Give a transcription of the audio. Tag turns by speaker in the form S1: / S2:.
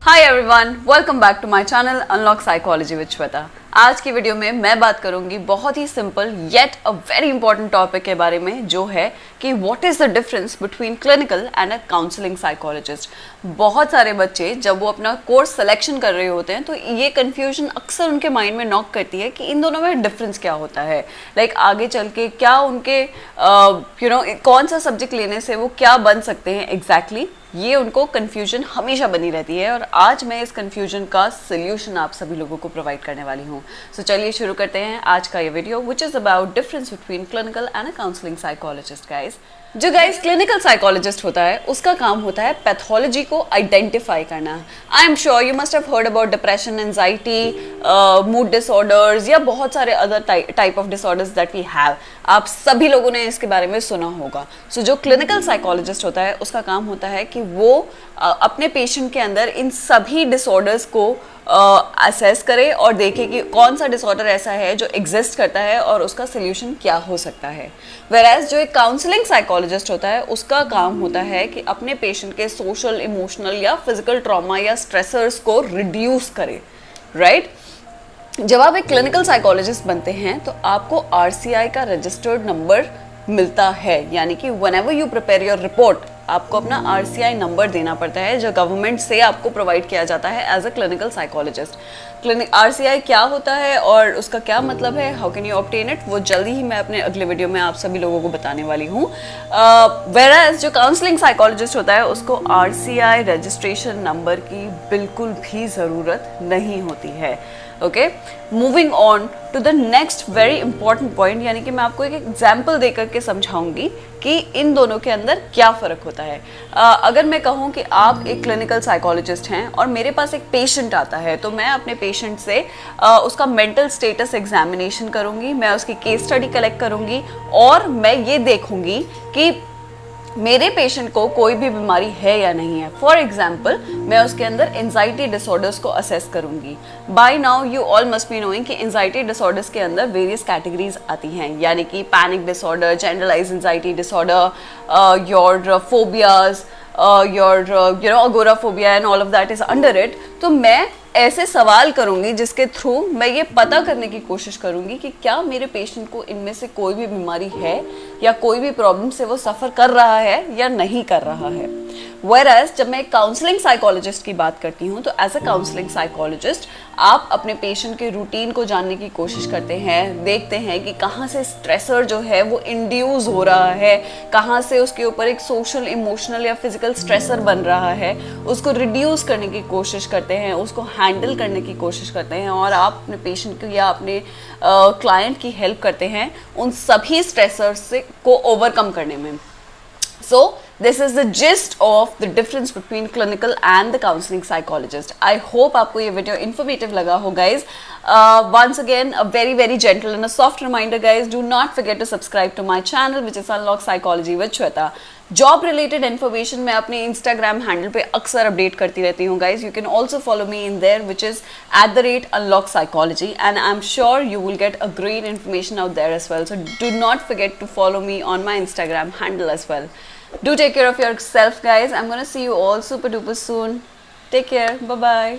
S1: Hi everyone, welcome back to my channel unlock psychology with Shweta. आज की video में मैं बात करूंगी बहुत ही simple yet a very important topic के बारे में, जो है कि what is the difference between clinical and a counselling psychologist. बहुत सारे बच्चे जब वो अपना कोर्स सिलेक्शन कर रहे होते हैं तो ये कंफ्यूजन अक्सर उनके माइंड में नॉक करती है कि इन दोनों में डिफरेंस क्या होता है। लाइक आगे चल के क्या उनके कौन सा सब्जेक्ट लेने से वो क्या बन सकते हैं एग्जैक्टली ये उनको कन्फ्यूजन हमेशा बनी रहती है। और आज मैं इस कन्फ्यूजन का सोल्यूशन आप सभी लोगों को प्रोवाइड करने वाली हूँ। सो चलिए शुरू करते हैं आज का ये video which is about difference between clinical and a counselling psychologist. Guys, जो गाइस क्लिनिकल साइकोलॉजिस्ट होता है उसका काम होता है पैथोलॉजी को आइडेंटिफाई करना। I am sure you must have heard about depression, anxiety, mood disorders या बहुत सारे other type of disorders that we have. आप सभी लोगों ने इसके बारे में सुना होगा। सो जो क्लिनिकल साइकोलॉजिस्ट होता है उसका काम होता है कि वो अपने पेशेंट के अंदर इन सभी डिसऑर्डर्स को असेस करे और देखे कि कौन सा डिसऑर्डर ऐसा है जो एग्जिस्ट करता है और उसका सोल्यूशन क्या हो सकता है। वेराज जो एक काउंसलिंग साइकोलॉजिस्ट होता है उसका काम होता है कि अपने पेशेंट के सोशल, इमोशनल या फिजिकल ट्रॉमा या स्ट्रेसर्स को रिड्यूस करे। राइट? जब आप एक क्लिनिकल साइकोलॉजिस्ट बनते हैं तो आपको RCI का रजिस्टर्ड नंबर मिलता है, यानी कि whenever you prepare your report आपको अपना RCI नंबर देना पड़ता है जो गवर्नमेंट से आपको प्रोवाइड किया जाता है as a clinical psychologist. RCI क्या होता है और उसका क्या मतलब है, how can you obtain it, वो जल्दी ही मैं अपने अगले वीडियो में आप सभी लोगों को बताने वाली हूँ। वेराज जो काउंसलिंग साइकोलॉजिस्ट होता है उसको RCI रजिस्ट्रेशन नंबर की बिल्कुल भी ज़रूरत नहीं होती है। Okay, moving on to the next very important point, यानी कि मैं आपको एक एग्जाम्पल देकर के समझाऊंगी कि इन दोनों के अंदर क्या फ़र्क होता है। अगर मैं कहूँ कि आप एक क्लिनिकल साइकोलॉजिस्ट हैं और मेरे पास एक पेशेंट आता है तो मैं अपने पेशेंट से उसका मेंटल स्टेटस एग्जामिनेशन करूँगी, मैं उसकी केस स्टडी कलेक्ट करूँगी और मैं ये देखूँगी कि मेरे पेशेंट को कोई भी बीमारी है या नहीं है। फॉर एग्जाम्पल मैं उसके अंदर एंजाइटी डिसऑर्डर्स को असेस करूंगी। By now you all must be knowing कि एंजाइटी डिसऑर्डर्स के अंदर वेरियस कैटेगरीज आती हैं, यानी कि panic disorder, generalize anxiety disorder, your phobias, your agoraphobia and all of that is under it. तो मैं ऐसे सवाल करूंगी जिसके थ्रू मैं ये पता करने की कोशिश करूंगी कि क्या मेरे पेशेंट को इनमें से कोई भी बीमारी है या कोई भी प्रॉब्लम से वो सफ़र कर रहा है या नहीं कर रहा है। Whereas जब मैं एक काउंसलिंग साइकोलॉजिस्ट की बात करती हूँ तो एज अ काउंसलिंग साइकोलॉजिस्ट आप अपने पेशेंट के रूटीन को जानने की कोशिश करते हैं, देखते हैं कि कहाँ से स्ट्रेसर जो है वो इंड्यूस हो रहा है, कहाँ से उसके ऊपर एक सोशल, इमोशनल या फिजिकल स्ट्रेसर बन रहा है, उसको रिड्यूस करने की कोशिश करते हैं, उसको हैंडल करने की कोशिश करते हैं और आप अपने पेशेंट को या अपने क्लाइंट की हेल्प करते हैं उन सभी स्ट्रेसर्स से को ओवरकम करने में। So this is the gist of the difference between clinical and the counseling psychologist. I hope आपको ये वीडियो informative लगा हो guys. Once again a very gentle and a soft reminder guys, do not forget to subscribe to my channel which is Unlock Psychology with Shweta. Job related information मैं अपने Instagram handle पे अक्सर update करती रहती हूँ guys. You can also follow me in there which is @unlockpsychology and I am sure you will get a great information out there as well. So do not forget to follow me on my Instagram handle as well. Do take care of yourself guys. I'm gonna see you all super duper soon. Take care. Bye bye.